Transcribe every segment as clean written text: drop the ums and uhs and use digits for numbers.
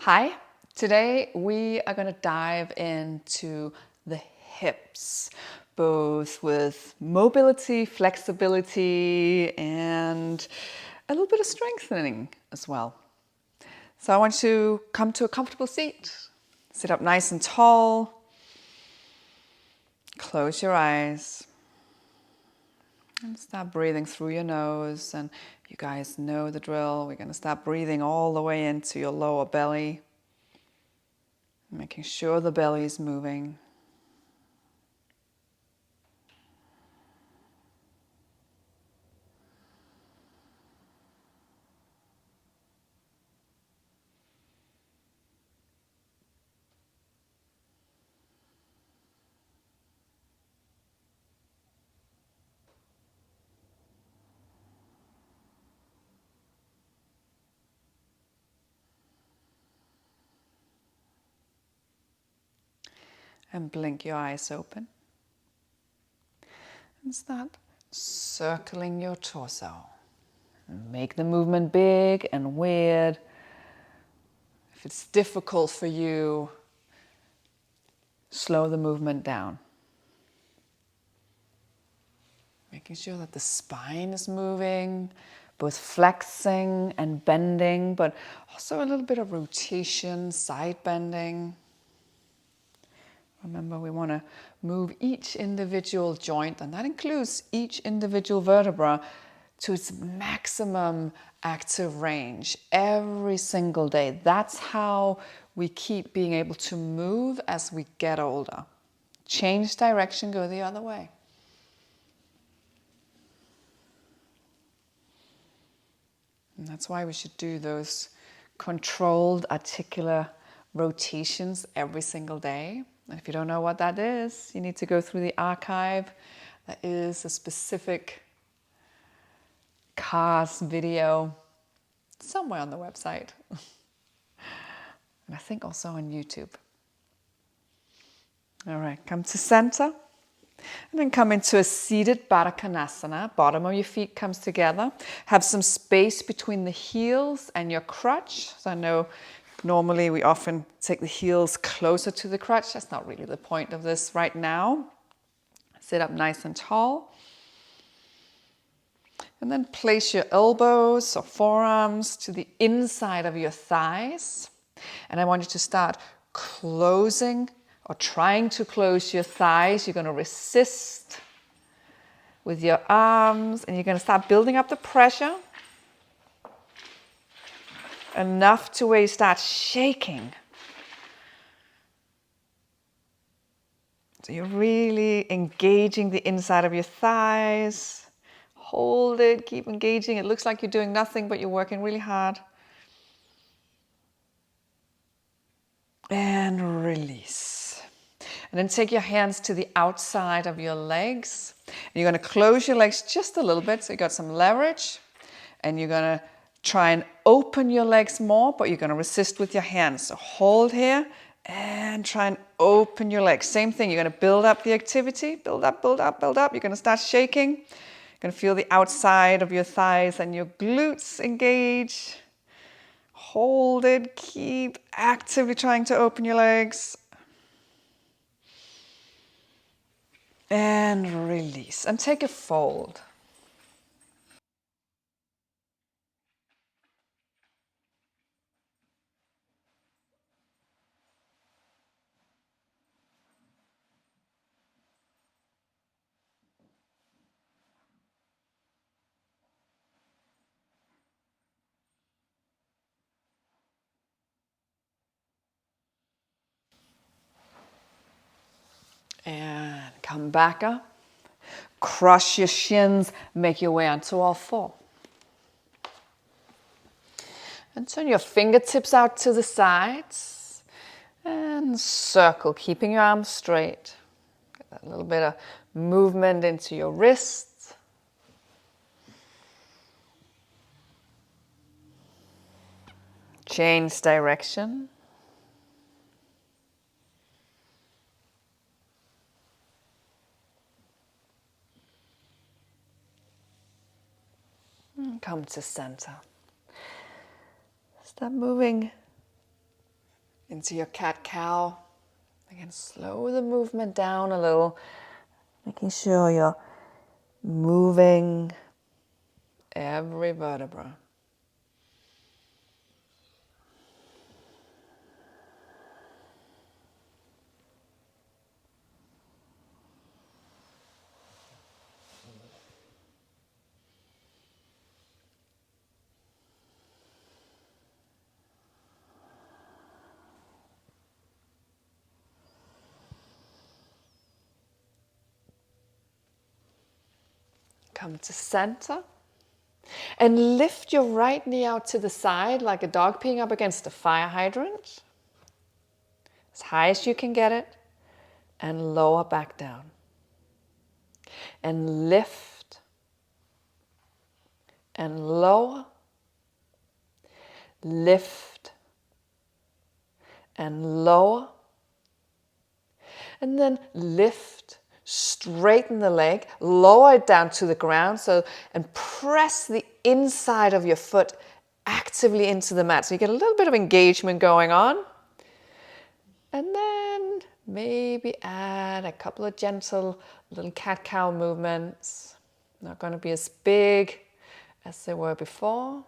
Hi, today we are going to dive into the hips, both with mobility, flexibility, and a little bit of strengthening as well. So I want you to come to a comfortable seat. Sit up nice and tall. Close your eyes. And start breathing through your nose. And you guys know the drill. We're going to start breathing all the way into your lower belly. Making sure the belly is moving. And blink your eyes open. And start circling your torso. Make the movement big and weird. If it's difficult for you, slow the movement down. Making sure that the spine is moving, both flexing and bending, but also a little bit of rotation, side bending. Remember, we want to move each individual joint, and that includes each individual vertebra, to its maximum active range every single day. That's how we keep being able to move as we get older. Change direction, go the other way. And that's why we should do those controlled articular rotations every single day. And if you don't know what that is, you need to go through the archive. That is a specific CARS video somewhere on the website. And I think also on YouTube. All right, come to center. And then come into a seated Baddha Konasana. Bottom of your feet comes together. Have some space between the heels and your crutch. So I know normally we often take the heels closer to the crutch. That's not really the point of this right now. Sit up nice and tall. And then place your elbows or forearms to the inside of your thighs. And I want you to start closing or trying to close your thighs. You're going to resist with your arms, and you're going to start building up the pressure enough to where you start shaking. So you're really engaging the inside of your thighs. Hold it, keep engaging. It looks like you're doing nothing, but you're working really hard. And release. And then take your hands to the outside of your legs. And you're going to close your legs just a little bit so you got some leverage. And you're going to try and open your legs more, but you're going to resist with your hands. So hold here and try and open your legs. Same thing, you're going to build up the activity. Build up, build up, build up. You're going to start shaking. You're going to feel the outside of your thighs and your glutes engage. Hold it, keep actively trying to open your legs. And release. And take a fold. And come back up. Cross your shins, make your way onto all four. And turn your fingertips out to the sides. And circle, keeping your arms straight. Get a little bit of movement into your wrists. Change direction. And come to center. Start moving into your cat-cow. Again, slow the movement down a little, making sure you're moving every vertebra. Come to center and lift your right knee out to the side like a dog peeing up against a fire hydrant. As high as you can get it, and lower back down. And lift and lower, lift and lower, and then lift, straighten the leg, lower it down to the ground, and press the inside of your foot actively into the mat. So you get a little bit of engagement going on. And then maybe add a couple of gentle little cat-cow movements. Not going to be as big as they were before.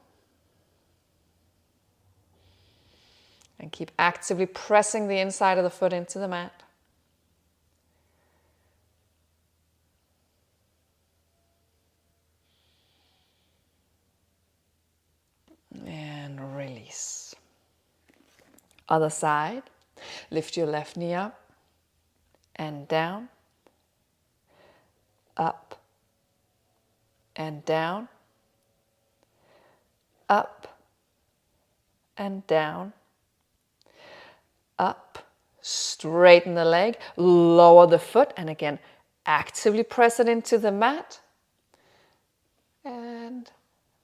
And keep actively pressing the inside of the foot into the mat. And release. Other side. Lift your left knee up and down, up and down, up and down, up, straighten the leg, lower the foot, and again, actively press it into the mat, and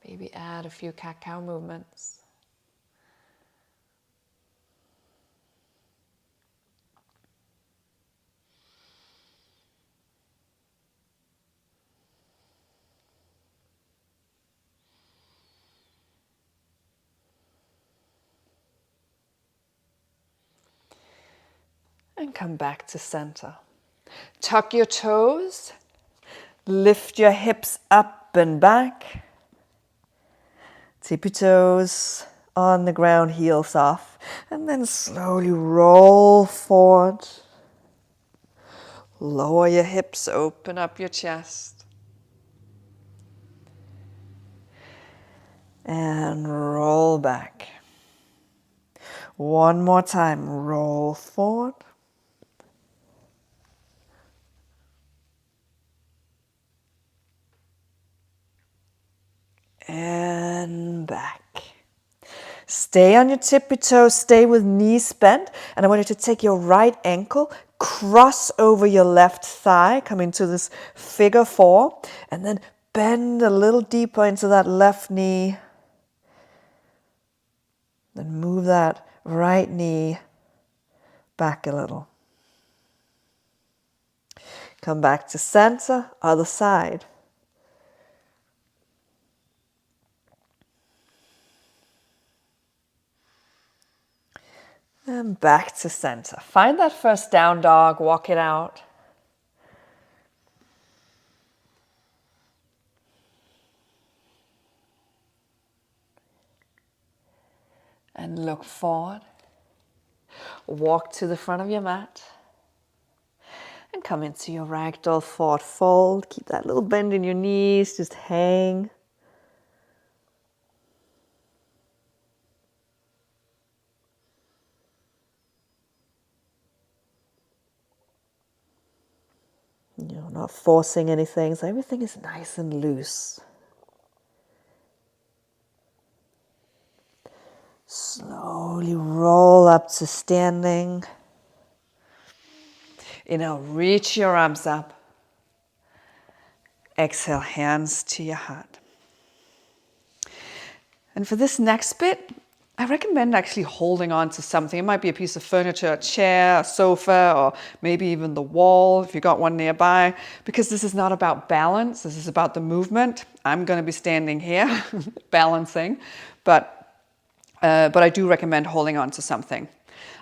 maybe add a few cat-cow movements. And come back to center. Tuck your toes, lift your hips up and back. Tippy toes on the ground, heels off, and then slowly roll forward. Lower your hips, open up your chest. And roll back. One more time, roll forward. And back. Stay on your tippy toes, stay with knees bent, and I want you to take your right ankle, cross over your left thigh, come into this figure 4, and then bend a little deeper into that left knee. Then move that right knee back a little. Come back to center, other side. And back to center. Find that first down dog, walk it out. And look forward. Walk to the front of your mat. And come into your ragdoll forward fold. Keep that little bend in your knees, just hang. You're not forcing anything, so everything is nice and loose. Slowly roll up to standing. Inhale, reach your arms up. Exhale, hands to your heart. And for this next bit, I recommend actually holding on to something. It might be a piece of furniture, a chair, a sofa, or maybe even the wall if you got one nearby, because this is not about balance. This is about the movement. I'm going to be standing here balancing, but but I do recommend holding on to something.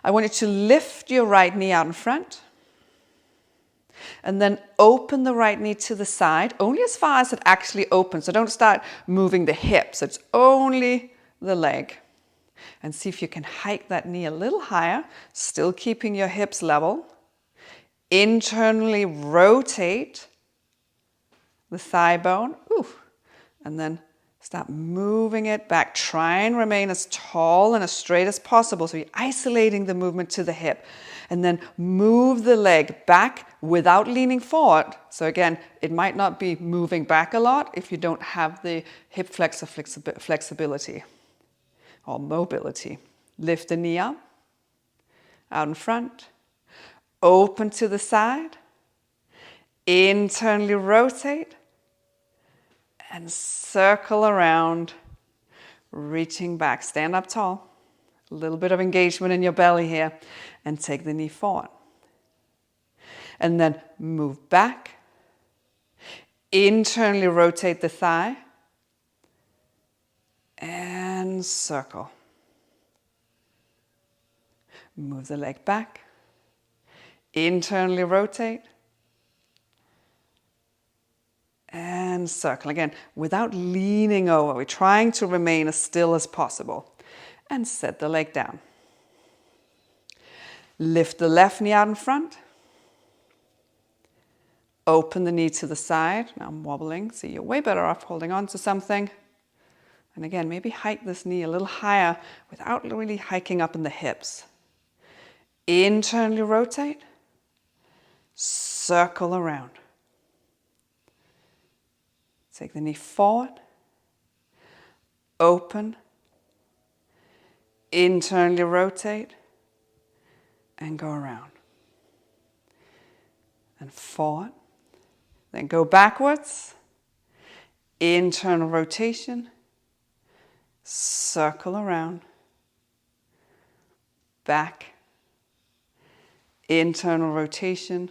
I want you to lift your right knee out in front and then open the right knee to the side, only as far as it actually opens. So don't start moving the hips. It's only the leg. And see if you can hike that knee a little higher, still keeping your hips level. Internally rotate the thigh bone. Ooh. And then start moving it back. Try and remain as tall and as straight as possible. So you're isolating the movement to the hip. And then move the leg back without leaning forward. So again, it might not be moving back a lot if you don't have the hip flexor flexibility or mobility. Lift the knee up, out in front, open to the side, internally rotate, and circle around, reaching back. Stand up tall. A little bit of engagement in your belly here. And take the knee forward. And then move back. Internally rotate the thigh. And circle. Move the leg back. Internally rotate. And circle. Again, without leaning over. We're trying to remain as still as possible. And set the leg down. Lift the left knee out in front. Open the knee to the side. Now I'm wobbling, so you're way better off holding on to something. And again, maybe hike this knee a little higher without really hiking up in the hips. Internally rotate. Circle around. Take the knee forward. Open. Internally rotate. And go around. And forward. Then go backwards. Internal rotation. Circle around. Back. Internal rotation.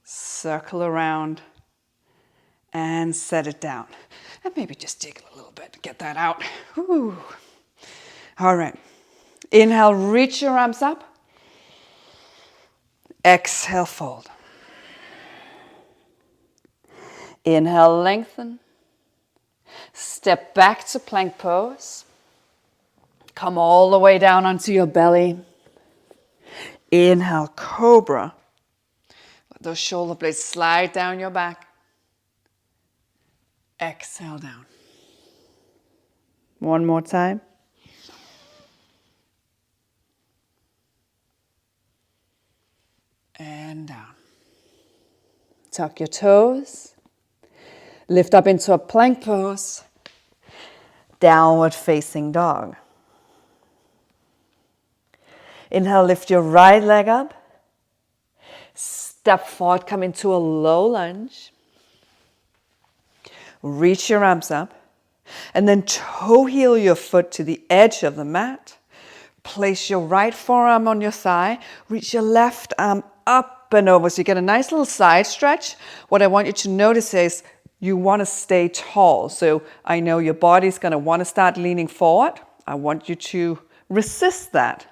Circle around. And set it down. And maybe just jiggle a little bit to get that out. Whew. All right. Inhale, reach your arms up. Exhale, fold. Inhale, lengthen. Step back to plank pose. Come all the way down onto your belly. Inhale, cobra. Let those shoulder blades slide down your back. Exhale down. One more time. And down. Tuck your toes. Lift up into a plank pose. Downward facing dog. Inhale, lift your right leg up. Step forward, come into a low lunge. Reach your arms up. And then toe heel your foot to the edge of the mat. Place your right forearm on your thigh. Reach your left arm up and over. So you get a nice little side stretch. What I want you to notice is you want to stay tall. So I know your body's going to want to start leaning forward. I want you to resist that.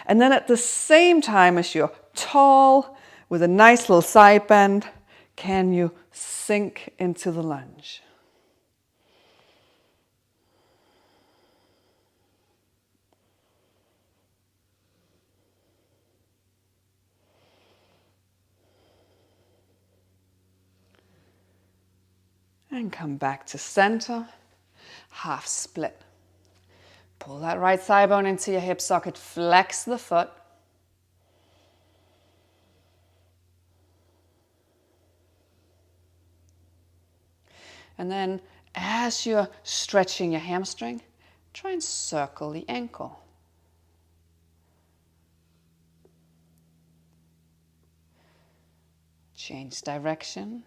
And then at the same time as you're tall with a nice little side bend, can you sink into the lunge? And come back to center, half split. Pull that right thigh bone into your hip socket, flex the foot. And then as you're stretching your hamstring, try and circle the ankle. Change direction.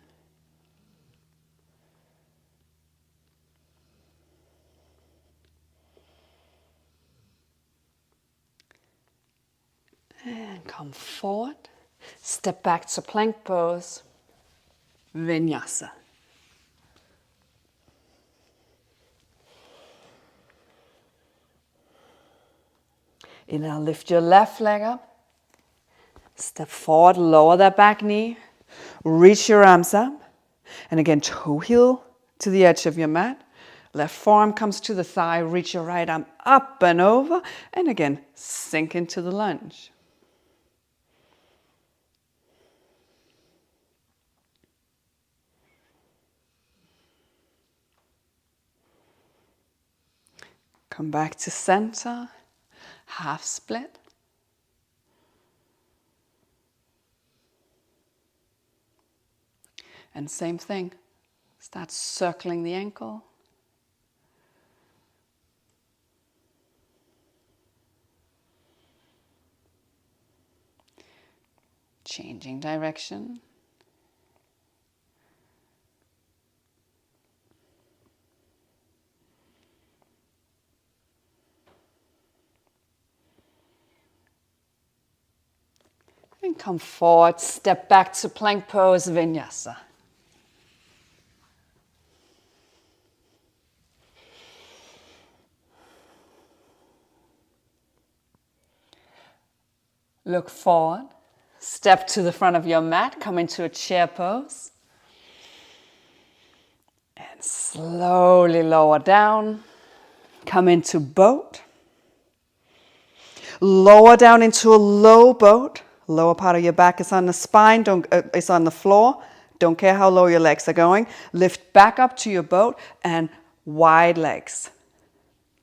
And come forward. Step back to plank pose. Vinyasa. Inhale, lift your left leg up. Step forward, lower that back knee. Reach your arms up. And again, toe heel to the edge of your mat. Left forearm comes to the thigh. Reach your right arm up and over. And again, sink into the lunge. Come back to center. Half split. And same thing. Start circling the ankle. Changing direction. And come forward, step back to plank pose, Vinyasa. Look forward, step to the front of your mat, come into a chair pose. And slowly lower down, come into boat. Lower down into a low boat. Lower part of your back is on the spine, it's on the floor. Don't care how low your legs are going. Lift back up to your boat and wide legs.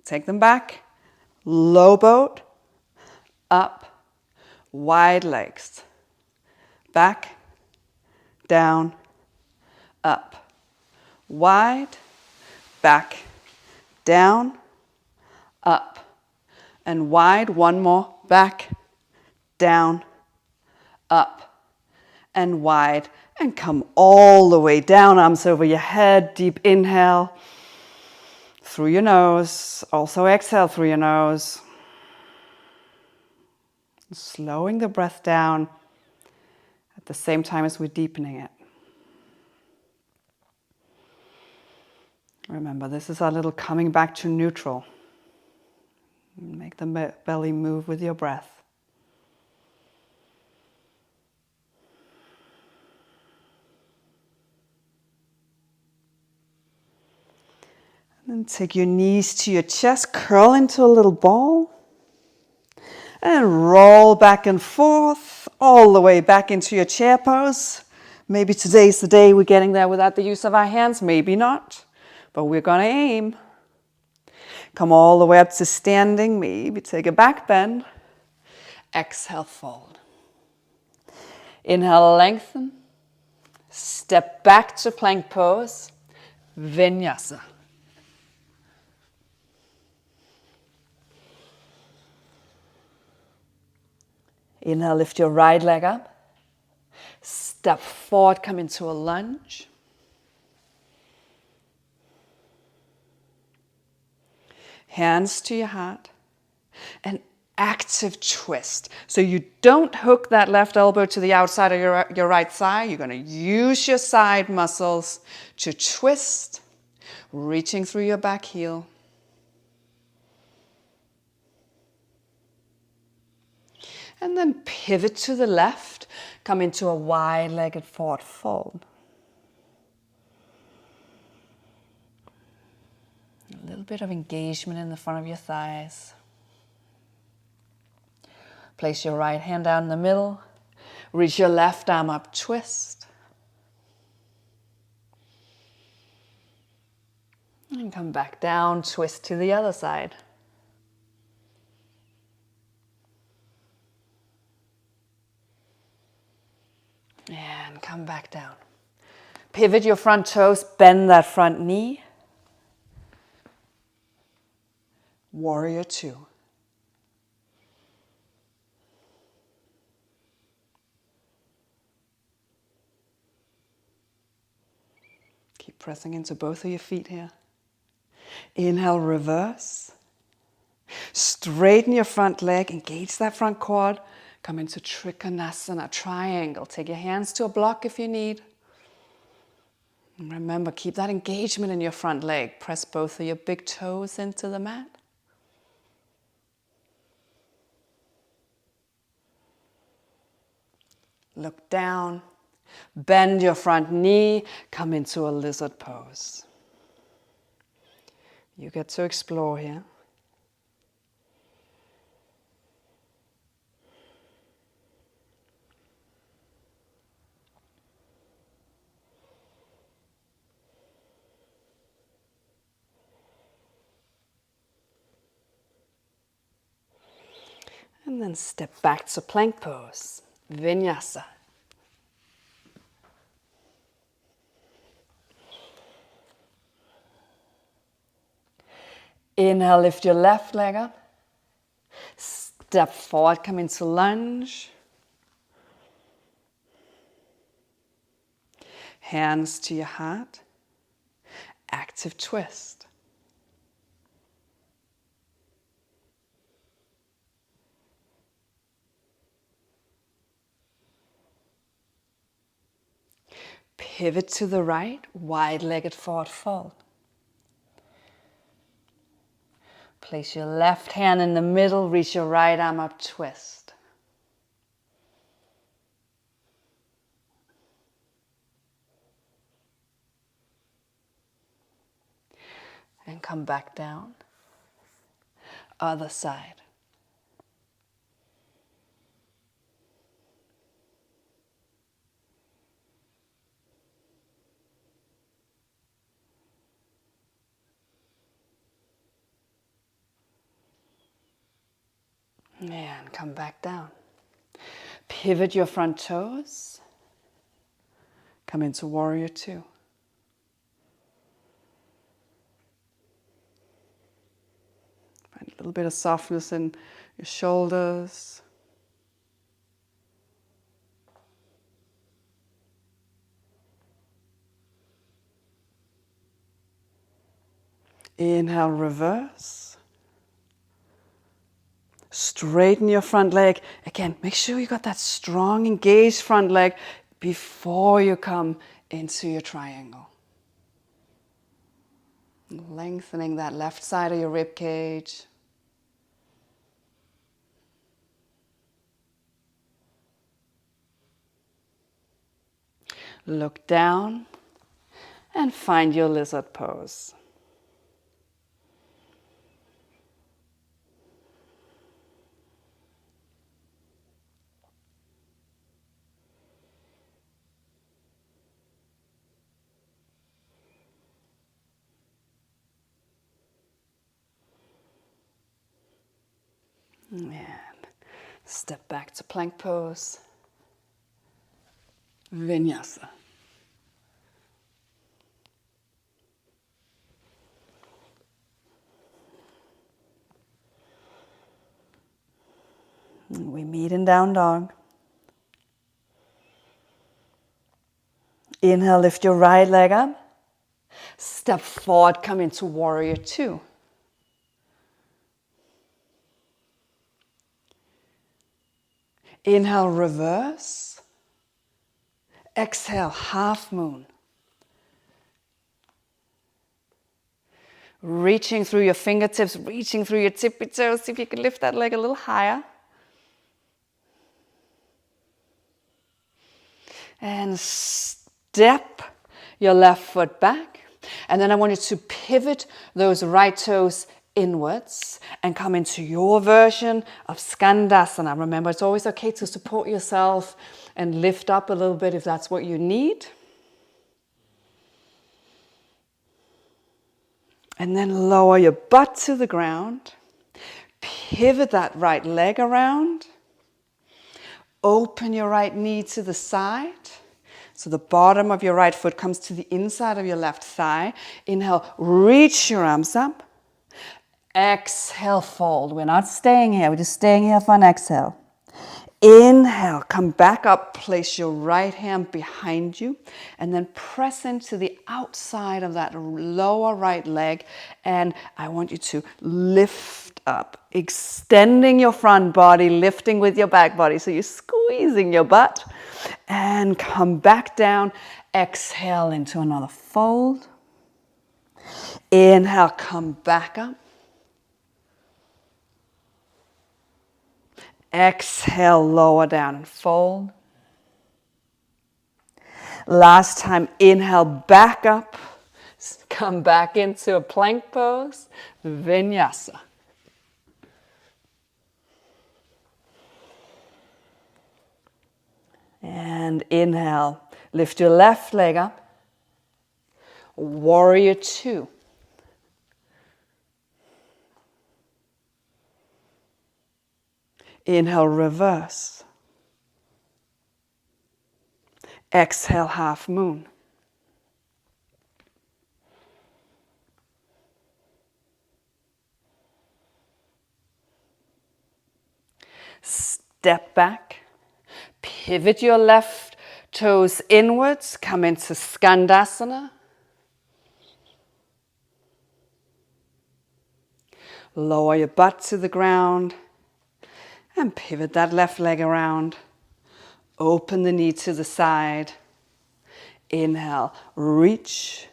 Take them back. Low boat, up, wide legs. Back, down, up. Wide, back, down, up. And wide, one more. Back, down, up. And wide. And come all the way down, arms over your head. Deep inhale through your nose. Also exhale through your nose. Slowing the breath down at the same time as we're deepening it. Remember, this is our little coming back to neutral. Make the belly move with your breath. And then take your knees to your chest, curl into a little ball. And roll back and forth, all the way back into your chair pose. Maybe today's the day we're getting there without the use of our hands, maybe not. But we're going to aim. Come all the way up to standing, maybe take a back bend. Exhale, fold. Inhale, lengthen. Step back to plank pose. Vinyasa. Inhale, lift your right leg up. Step forward, come into a lunge. Hands to your heart. An active twist. So you don't hook that left elbow to the outside of your right thigh. You're going to use your side muscles to twist, reaching through your back heel. And then pivot to the left. Come into a wide-legged forward fold. A little bit of engagement in the front of your thighs. Place your right hand down in the middle. Reach your left arm up, twist. And come back down, twist to the other side. And come back down. Pivot your front toes, bend that front knee. Warrior two. Keep pressing into both of your feet here. Inhale, reverse. Straighten your front leg, engage that front quad. Come into Trikonasana, triangle. Take your hands to a block if you need. And remember, keep that engagement in your front leg. Press both of your big toes into the mat. Look down. Bend your front knee. Come into a lizard pose. You get to explore here. And then step back to plank pose, Vinyasa. Inhale, lift your left leg up. Step forward, come into lunge. Hands to your heart. Active twist. Pivot to the right, wide-legged forward fold. Place your left hand in the middle, reach your right arm up, twist. And come back down. Other side. And come back down. Pivot your front toes. Come into warrior two. Find a little bit of softness in your shoulders. Inhale, reverse. Straighten your front leg. Again, make sure you got that strong, engaged front leg before you come into your triangle. Lengthening that left side of your rib cage. Look down and find your lizard pose. And step back to plank pose. Vinyasa. We meet in down dog. Inhale, lift your right leg up. Step forward, come into warrior two. Inhale, reverse. Exhale, half moon. Reaching through your fingertips, reaching through your tippy toes. See if you can lift that leg a little higher. And step your left foot back. And then I want you to pivot those right toes inwards and come into your version of Skandasana. Remember, it's always okay to support yourself and lift up a little bit if that's what you need. And then lower your butt to the ground. Pivot that right leg around. Open your right knee to the side. So the bottom of your right foot comes to the inside of your left thigh. Inhale, reach your arms up. Exhale, fold. We're not staying here. We're just staying here for an exhale. Inhale, come back up. Place your right hand behind you. And then press into the outside of that lower right leg. And I want you to lift up, extending your front body, lifting with your back body. So you're squeezing your butt. And come back down. Exhale into another fold. Inhale, come back up. Exhale, lower down and fold. Last time, inhale, back up. Come back into a plank pose, Vinyasa. And inhale, lift your left leg up. Warrior two. Inhale, reverse. Exhale, half moon. Step back. Pivot your left toes inwards. Come into Skandasana. Lower your butt to the ground. And pivot that left leg around. Open the knee to the side. Inhale, reach.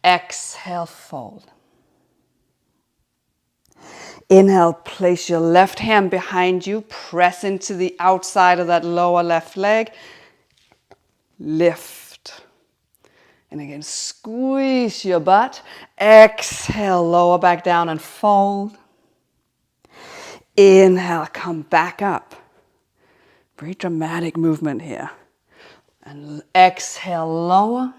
Exhale, fold. Inhale, place your left hand behind you. Press into the outside of that lower left leg. Lift. And again, squeeze your butt. Exhale, lower back down and fold. Inhale, come back up. Very dramatic movement here. And exhale, lower.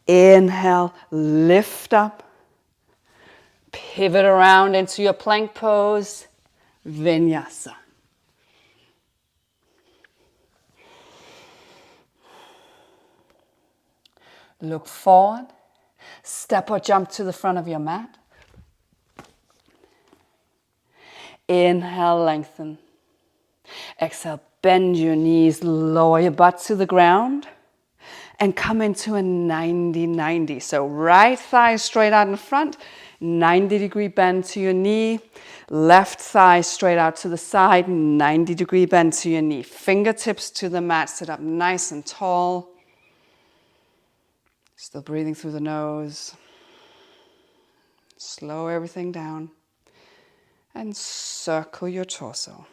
Inhale, lift up. Pivot around into your plank pose, Vinyasa. Look forward. Step or jump to the front of your mat. Inhale, lengthen. Exhale, bend your knees, lower your butt to the ground, and come into a 90-90. So right thigh straight out in front, 90-degree bend to your knee. Left thigh straight out to the side, 90-degree bend to your knee. Fingertips to the mat, sit up nice and tall. Still breathing through the nose. Slow everything down. And circle your torso.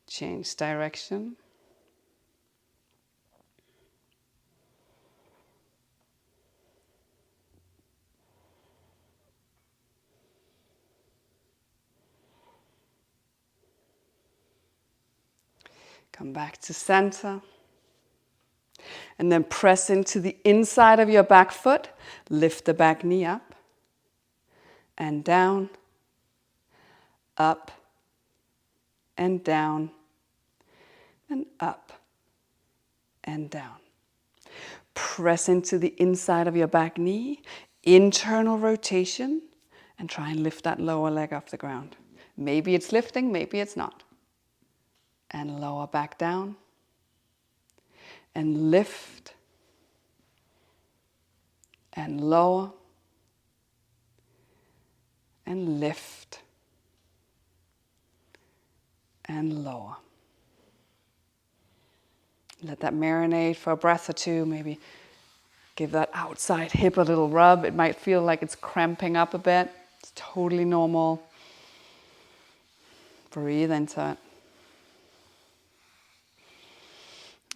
Change direction. Come back to center. And then press into the inside of your back foot. Lift the back knee up. And down. Up. And down. And up. And down. Press into the inside of your back knee. Internal rotation. And try and lift that lower leg off the ground. Maybe it's lifting, maybe it's not. And lower back down. And lift. And lower. And lift. And lower. Let that marinate for a breath or two. Maybe give that outside hip a little rub. It might feel like it's cramping up a bit. It's totally normal. Breathe into it.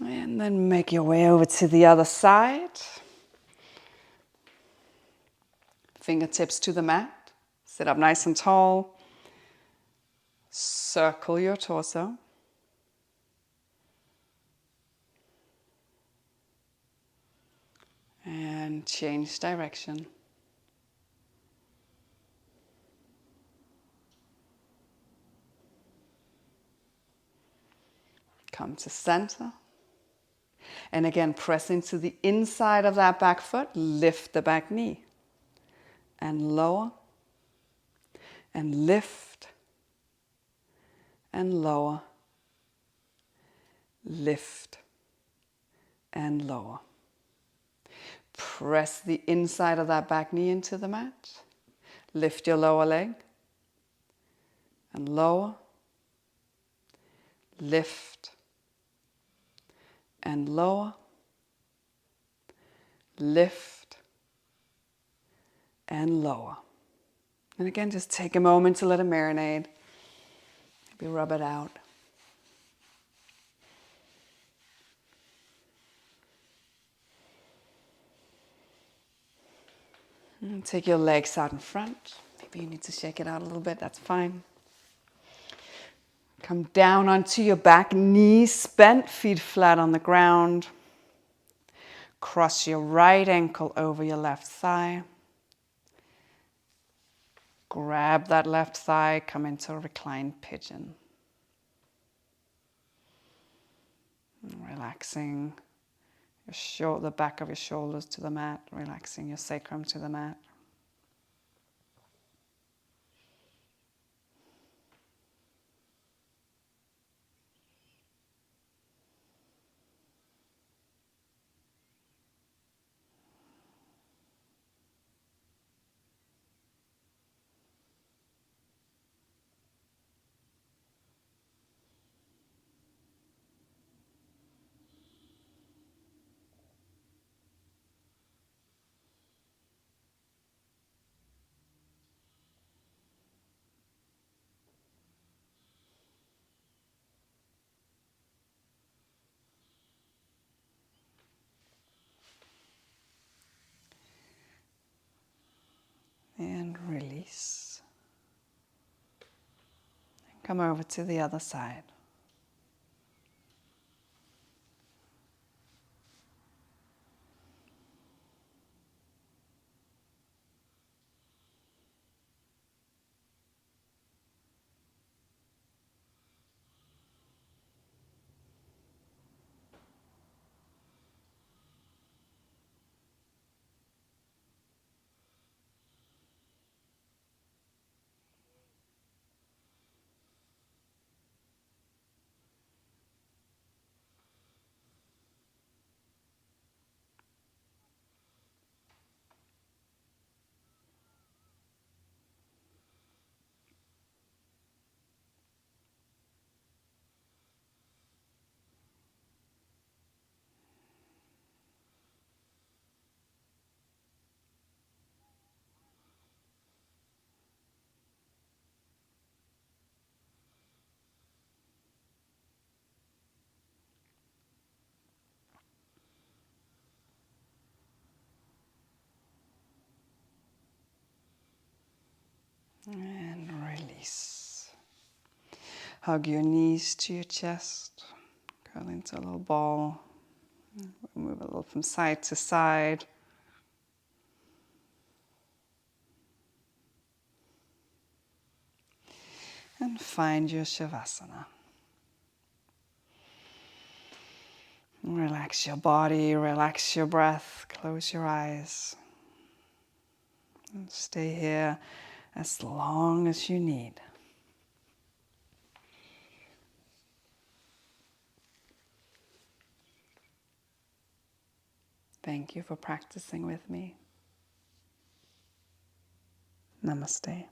And then make your way over to the other side. Fingertips to the mat. Sit up nice and tall. Circle your torso. And change direction. Come to center. And again, press into the inside of that back foot. Lift the back knee. And lower. And lift. And lower. Lift. And lower. Press the inside of that back knee into the mat. Lift your lower leg. And lower. Lift. And lower. Lift. And lower. And again, just take a moment to let it marinate. Maybe rub it out. And take your legs out in front. Maybe you need to shake it out a little bit, that's fine. Come down onto your back, knees bent, feet flat on the ground. Cross your right ankle over your left thigh. Grab that left thigh, come into a reclined pigeon. Relaxing the back of your shoulders to the mat, relaxing your sacrum to the mat. And release. And come over to the other side. And release. Hug your knees to your chest. Curl into a little ball. Move a little from side to side. And find your Shavasana. Relax your body, relax your breath, close your eyes. And stay here as long as you need. Thank you for practicing with me. Namaste.